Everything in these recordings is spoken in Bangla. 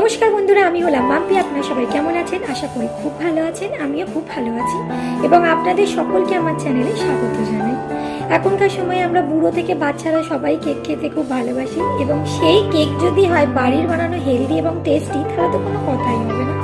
নমস্কার বন্ধুরা, আমি হলাম মাম্পি। আপনারা সবাই কেমন আছেন? আশা করি খুব ভালো আছেন। আমিও খুব ভালো আছি এবং আপনাদের সকলকে আমার চ্যানেলে স্বাগত জানাই। এখনকার সময়ে আমরা বুড়ো থেকে বাচ্চারা সবাই কেক খেতে খুব ভালোবাসি এবং সেই কেক যদি হয় বাড়ির বানানো হেলদি এবং টেস্টি, তাহলে তো কোনো কথাই হবে না।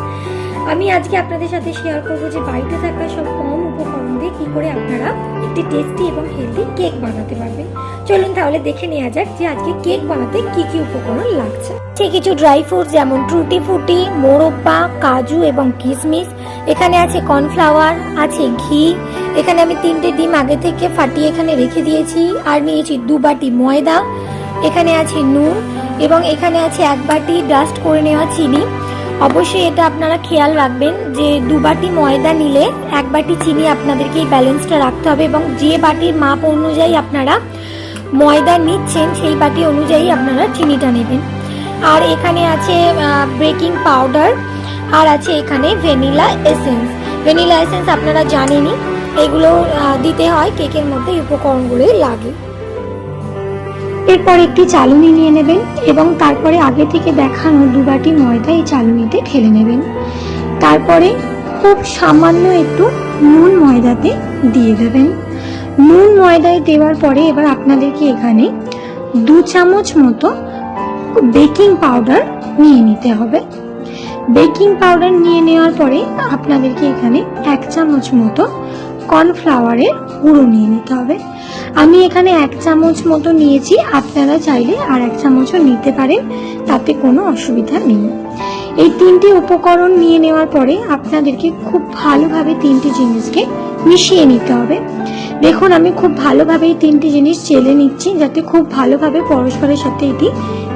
আমি আজকে আপনাদের সাথে শেয়ার করবো যে বাড়িতে থাকা সব কম উপকরণ দিয়ে কী করে আপনারা একটি টেস্টি এবং হেলদি কেক বানাতে পারবেন। চলুন তাহলে দেখে নেওয়া যাক যে আজকে কেক বানাতে কি কি উপকরণ লাগছে। কিছু ড্রাই ফ্রুট যেমন টুটি ফুটি, মোরব্বা, কাজু এবং কিশমিশ। এখানে আছে কর্নফ্লাওয়ার, আছে ঘি। এখানে আমি 3টে ডিম আগে থেকে ফাটিয়ে এখানে রেখে দিয়েছি। আর নিয়েছি 2 বাটি ময়দা। এখানে আছে নুন এবং এখানে আছে 1 বাটি ডাস্ট করে নেওয়া চিনি। অবশ্যই এটা আপনারা খেয়াল রাখবেন যে 2 বাটি ময়দা নিলে 1 বাটি চিনি আপনাদেরকে এই ব্যালেন্সটা রাখতে হবে এবং যে বাটির মাপ অনুযায়ী আপনারা ময়দা নিচ্ছেন সেই বাটি অনুযায়ী আপনারা চিনিটা নেবেন। আর এখানে আছে বেকিং পাউডার, আর আছে এখানে ভ্যানিলা এসেন্স। ভ্যানিলা এসেন্স আপনারা জানেনই, এগুলো দিতে হয় কেকের মধ্যে, এই উপকরণগুলোই লাগে। এরপর একটি চালুনি নিয়ে নেবেন এবং তারপরে আগে থেকে দেখানো 2 বাটি ময়দা এই চালুনিতে ঢেলে নেবেন। তারপরে খুব সামান্য একটু নুন ময়দাতে দিয়ে দেবেন। নুন ময়দায় দেওয়ার পরে এবার আপনাদেরকে এখানে 2 চামচ মতো বেকিং পাউডার নিয়ে নিতে হবে। বেকিং পাউডার নিয়ে নেওয়ার পরে আপনাদেরকে এখানে 1 চামচ মতো কর্নফ্লাওয়ারের গুঁড়ো নিয়ে নিতে হবে। আমি এখানে 1 চামচ মতো নিয়েছি, আপনারা চাইলে আর 1 চামচও নিতে পারেন, তাতে কোনো অসুবিধা নেই। এই 3টে উপকরণ নিয়ে নেওয়ার পরে আপনাদেরকে খুব ভালোভাবে 3টে জিনিসকে মিশিয়ে নিতে হবে। দেখুন আমি খুব ভালোভাবে এই 3টে জিনিস চেলে নিচ্ছি, যাতে খুব ভালোভাবে পরস্পরের সাথে এটি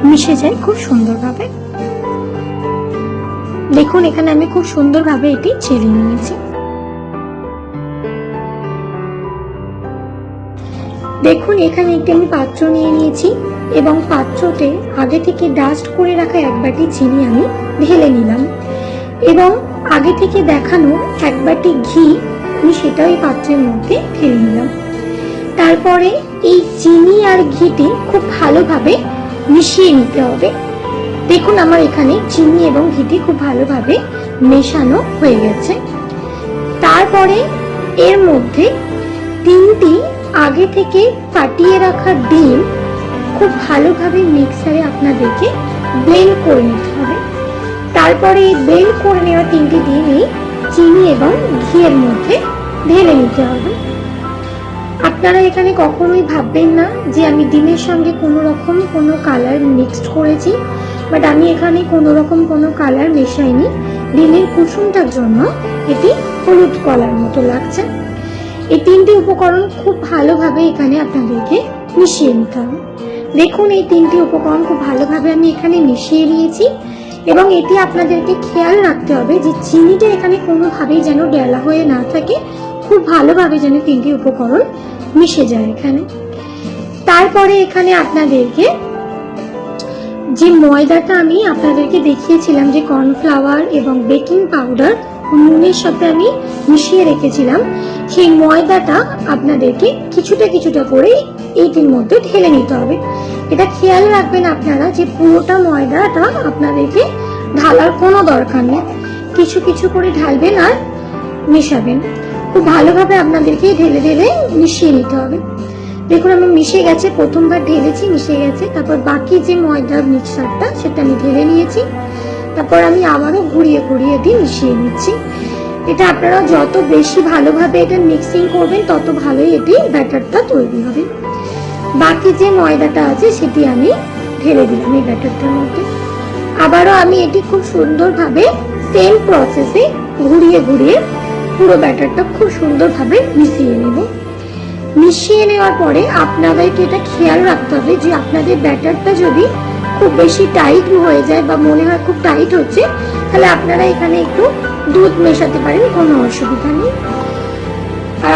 মিশে যায় খুব সুন্দরভাবে। দেখুন এখানে আমি খুব সুন্দরভাবে এটি চেলে নিয়েছি। দেখুন এখানে একটি আমি পাত্র নিয়ে নিয়েছি এবং পাত্রতে আগে থেকে ডাস্ট করে রাখা 1 বাটি চিনি আমি ঢেলে নিলাম এবং আগে থেকে দেখানো 1 বাটি ঘি আমি সেটাও এই পাত্রের মধ্যে ঢেলে নিলাম। তারপরে এই চিনি আর ঘিটি খুব ভালোভাবে মিশিয়ে নিতে হবে। দেখুন আমার এখানে চিনি এবং ঘিটি খুব ভালোভাবে মেশানো হয়ে গেছে। তারপরে এর মধ্যে 3টি আগে থেকে ফাটিয়ে রাখা ডিম খুব ভালোভাবে মিক্সারে আপনাদেরকে ব্লেন্ড করে নিতে হবে। তারপরে এই ব্লেন্ড করে নেওয়া 3টি ডিমই চিনি এবং ঘিয়ের মধ্যে ঢেলে নিতে হবে। আপনারা এখানে কখনোই ভাববেন না যে আমি ডিমের সঙ্গে কোনো রকম কোনো কালার মিক্সড করেছি, বাট আমি এখানে কোনো রকম কোনো কালার মেশাইনি। ডিমের কুসুমটার জন্য এটি হলুদ কলার মতো লাগছে। এই 3টে উপকরণ খুব ভালোভাবে এখানে আপনাদেরকে মিশিয়ে নিতে হবে। দেখুন এই 3টে উপকরণ খুব ভালোভাবে আমি এখানে মিশিয়ে নিয়েছি এবং এটি আপনাদেরকে খেয়াল রাখতে হবে যে চিনিটা এখানে কোনোভাবেই যেন ডেলা হয়ে না থাকে, খুব ভালোভাবে যেন 3টে উপকরণ মিশে যায় এখানে। তারপরে এখানে আপনাদেরকে যে ময়দাটা আমি আপনাদেরকে দেখিয়েছিলাম যে কর্নফ্লাওয়ার এবং বেকিং পাউডার নুনের সাথে আমি মিশিয়ে রেখেছিলাম, সেই ময়দাটা আপনাদেরকে কিছুটা কিছুটা করে এইটির মধ্যে ঢেলে নিতে হবে। এটা খেয়াল রাখবেন আপনারা যে পুরোটা ময়দাটা আপনাদেরকে ঢালার কোনো দরকার নেই, কিছু কিছু করে ঢালবেন আর মেশাবেন। খুব ভালোভাবে আপনাদেরকে ঢেলে ঢেলে মিশিয়ে নিতে হবে। দেখুন আমি মিশে গেছে, প্রথমবার ঢেলেছি মিশে গেছে, তারপর বাকি যে ময়দার মিক্সচারটা সেটা আমি ঢেলে নিয়েছি। তারপর আমি আবারও ঘুরিয়ে ঘুরিয়ে দিয়ে মিশিয়ে নিচ্ছি। এটা আপনারা যত বেশি ভালোভাবে এটা মিক্সিং করবেন তত ভালোই এটি ব্যাটারটা তৈরি হবে। বাকি যে ময়দাটা আছে সেটি আমি ঢেলে দিলাম এই ব্যাটারটার মধ্যে। আবারও আমি এটি খুব সুন্দরভাবে সেম প্রসেসে ঘুরিয়ে ঘুরিয়ে পুরো ব্যাটারটা খুব সুন্দরভাবে মিশিয়ে নেব। মিশিয়ে নেওয়ার পরে আপনাদেরকে এটা খেয়াল রাখতে হবে যে আপনাদের ব্যাটারটা যদি খুব বেশি টাইট হয়ে যায় বা মনে হয় খুব টাইট হচ্ছে, তাহলে আপনারা এখানে একটু দুধ মেশাতে পারেন, কোনো অসুবিধা নেই। আর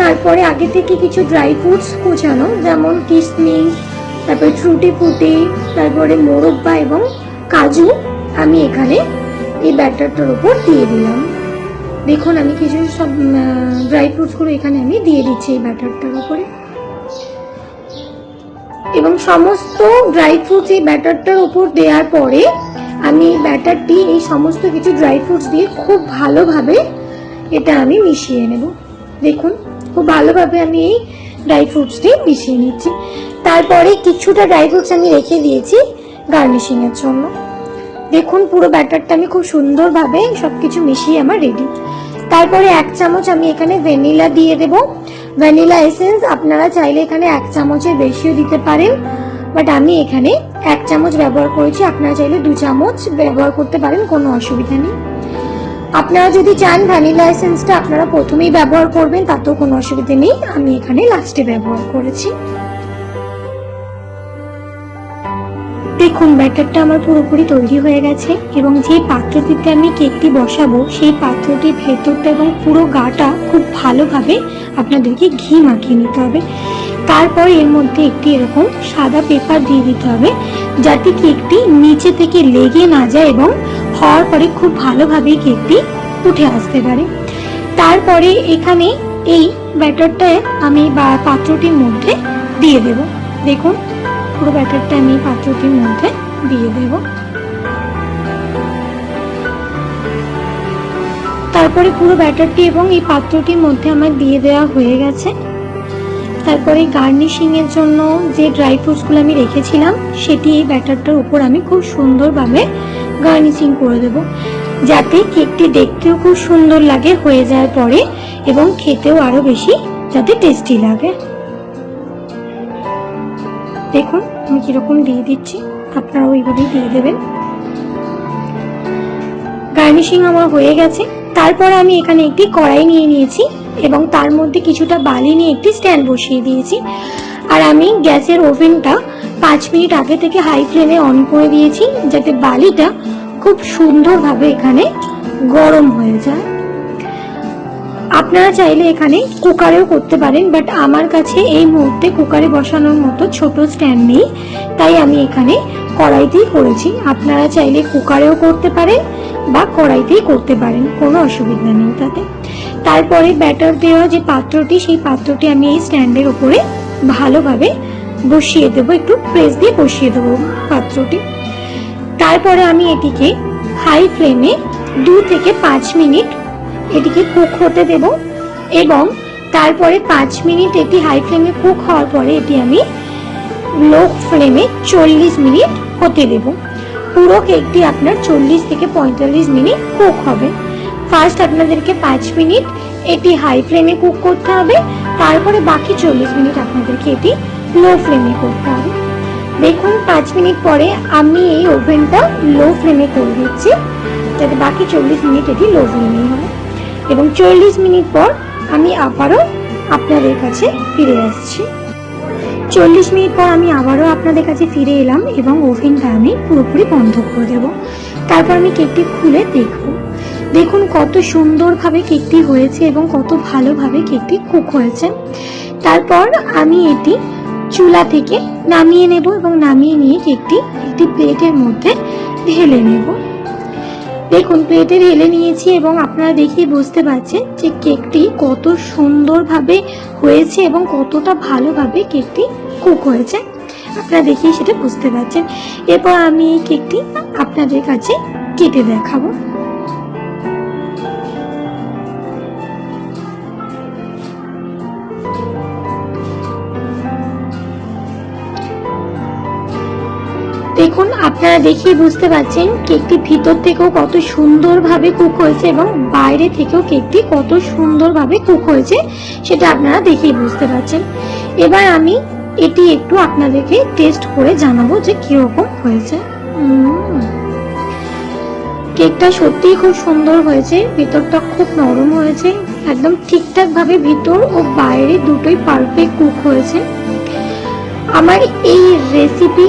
তারপরে আগে থেকে কিছু ড্রাই ফ্রুটস কুচানো, যেমন কিশমিশ, তারপরে টুটি ফুটি, তারপরে মোরব্বা এবং কাজু আমি এখানে এই ব্যাটারটার উপর দিয়ে দিলাম। দেখুন আমি কিছু সব ড্রাই ফ্রুটসগুলো এখানে আমি দিয়ে দিচ্ছি এই ব্যাটারটার উপরে। এবং সমস্ত ড্রাই ফ্রুটস এই ব্যাটারটার উপর দেওয়ার পরে আমি ব্যাটারটি এই সমস্ত কিছু ড্রাই ফ্রুটস দিয়ে খুব ভালোভাবে এটা আমি মিশিয়ে নেব। দেখুন খুব ভালোভাবে আমি এই ড্রাই ফ্রুটসটি মিশিয়ে নিচ্ছি। তারপরে কিছুটা ড্রাই ফ্রুটস আমি রেখে দিয়েছি গার্নিশিং এর জন্য। দেখুন পুরো ব্যাটারটা আমি খুব সুন্দরভাবে সবকিছু মিশিয়ে আমার রেডি। তারপরে 1 চামচ আমি এখানে ভ্যানিলা দিয়ে দেব। ভ্যানিলা এসেন্স আপনারা চাইলে এখানে 1 চামচের বেশিও দিতে পারেন, বাট আমি এখানে 1 চামচ ব্যবহার করেছি। আপনারা চাইলে 2 চামচ ব্যবহার করতে পারেন, কোনো অসুবিধা নেই। আপনারা যদি চান ভ্যানিলা এসেন্সটা আপনারা প্রথমেই ব্যবহার করবেন, তাতেও কোনো অসুবিধা নেই। আমি এখানে লাস্টে ব্যবহার করেছি। দেখুন ব্যাটারটা আমার পুরোপুরি তৈরি হয়ে গেছে এবং যে পাত্রটিতে আমি কেকটি বসাবো সেই পাত্রটির ভেতরটা এবং পুরো গাটা খুব ভালোভাবে আপনাদেরকে ঘি মাখিয়ে নিতে হবে। তারপর এর মধ্যে একটি এরকম সাদা পেপার দিয়ে দিতে হবে, যাতে কেকটি নিচে থেকে লেগে না যায় এবং হওয়ার পরে খুব ভালোভাবে কেকটি উঠে আসতে পারে। তারপরে এখানে এই ব্যাটারটা আমি পাত্রটির মধ্যে দিয়ে দেব। দেখুন পুরো ব্যাটারটা আমি পাত্রটির মধ্যে দিয়ে দেব। তারপরে পুরো ব্যাটারটি এবং এই পাত্রটির মধ্যে আমার দিয়ে দেওয়া হয়ে গেছে। তারপরে গার্নিশিং এর জন্য যে ড্রাই ফ্রুটসগুলো আমি রেখেছিলাম সেটি এই ব্যাটারটার উপর আমি খুব সুন্দরভাবে গার্নিশিং করে দেব, যাতে কেকটি দেখতেও খুব সুন্দর লাগে হয়ে যাওয়ার পরে এবং খেতেও আরো বেশি যাতে টেস্টি লাগে। দেখুন আমি কিরকম দিয়ে দিচ্ছি, আপনারা ওইভাবেই দিয়ে দেবেন। গার্নিশিং আমার হয়ে গেছে। তারপর আমি এখানে একটি কড়াই নিয়ে নিয়েছি এবং তার মধ্যে কিছুটা বালি নিয়ে একটি স্ট্যান্ড বসিয়ে দিয়েছি। আর আমি গ্যাসের ওভেনটা 5 মিনিট আগে থেকে হাই ফ্লেমে অন করে দিয়েছি, যাতে বালিটা খুব সুন্দরভাবে এখানে গরম হয়ে যায়। আপনারা চাইলে এখানে কুকারেও করতে পারেন, বাট আমার কাছে এই মুহূর্তে কুকারে বসানোর মতো ছোট স্ট্যান্ড নেই, তাই আমি এখানে কড়াইতেই করেছি। আপনারা চাইলে কুকারেও করতে পারেন বা কড়াইতেই করতে পারেন, কোনো অসুবিধা নেই তাতে। তারপরে ব্যাটার দেওয়া যে পাত্রটি সেই পাত্রটি আমি এই স্ট্যান্ডের উপরে ভালোভাবে বসিয়ে দেবো, একটু প্রেস দিয়ে বসিয়ে দেবো পাত্রটি। তারপরে আমি এটিকে হাই ফ্লেমে 2 থেকে 5 মিনিট এটিকে কুক হতে দেব এবং তারপরে 5 মিনিট এটি হাই ফ্লেমে কুক হওয়ার পরে এটি আমি লো ফ্লেমে 40 মিনিট হতে দেব। পুরো কেকটি আপনার 40 থেকে 45 মিনিট কুক হবে। ফার্স্ট আপনাদেরকে 5 মিনিট এটি হাই ফ্লেমে কুক করতে হবে, তারপরে বাকি 40 মিনিট আপনাদেরকে এটি লো ফ্লেমে করতে হবে। দেখুন 5 মিনিট পরে আমি এই ওভেনটা লো ফ্লেমে করে দিচ্ছি, যাতে বাকি 40 মিনিট এটি লো ফ্লেমেই হবে। এবং 40 মিনিট পর আমি আবারও আপনাদের কাছে ফিরে আসছি। 40 মিনিট পর আমি আবারও আপনাদের কাছে ফিরে এলাম এবং ওভেনটা আমি পুরোপুরি বন্ধ করে দেব। তারপর আমি কেকটি খুলে দেখব। দেখুন কত সুন্দরভাবে কেকটি হয়েছে এবং কত ভালোভাবে কেকটি কুক হয়েছে। তারপর আমি এটি চুলা থেকে নামিয়ে নেব এবং নামিয়ে নিয়ে কেকটি একটি প্লেটের মধ্যে ঢেলে নেব। দেখুন প্লেটে ঢেলে নিয়েছি এবং আপনারা দেখেই বুঝতে পারছেন যে কেকটি কত সুন্দরভাবে হয়েছে এবং কতটা ভালোভাবে কেকটি কুক হয়েছে। আপনারা দেখেই সেটা বুঝতে পারছেন। এরপর আমি এই কেকটি আপনাদের কাছে কেটে দেখাবো। দেখুন আপনারা দেখেই বুঝতে পারছেন কেকটি ভিতর থেকেও কত সুন্দরভাবে কুক হয়েছে এবং বাইরে থেকেও কেকটি কত সুন্দরভাবে কুক হয়েছে, সেটা আপনারা দেখেই বুঝতে পারছেন। এবার আমি এটি একটু আপনাদেরকে টেস্ট করে জানাবো যে কিরকম হয়েছে। কেকটা সত্যিই খুব সুন্দর হয়েছে, ভিতরটা খুব নরম হয়েছে, একদম ঠিকঠাক ভাবে ভিতর ও বাইরে দুটোই পারফেক্ট কুক হয়েছে। আমার এই রেসিপি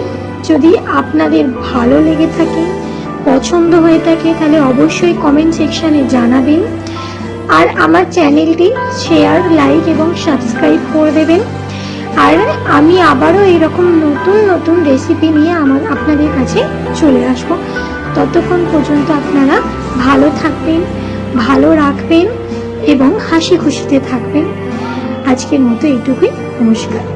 যদি আপনাদের ভালো লেগে থাকে, পছন্দ হয়ে থাকে, তাহলে অবশ্যই কমেন্ট সেকশনে জানাবেন। আর আমার চ্যানেলটি শেয়ার, লাইক এবং সাবস্ক্রাইব করে দেবেন। আর আমি আবারও এইরকম নতুন নতুন রেসিপি নিয়ে আপনাদের কাছে চলে আসব। ততক্ষণ পর্যন্ত আপনারা ভালো থাকবেন, ভালো রাখবেন এবং হাসি খুশিতে থাকবেন। আজকের মতো এইটুকুই। নমস্কার।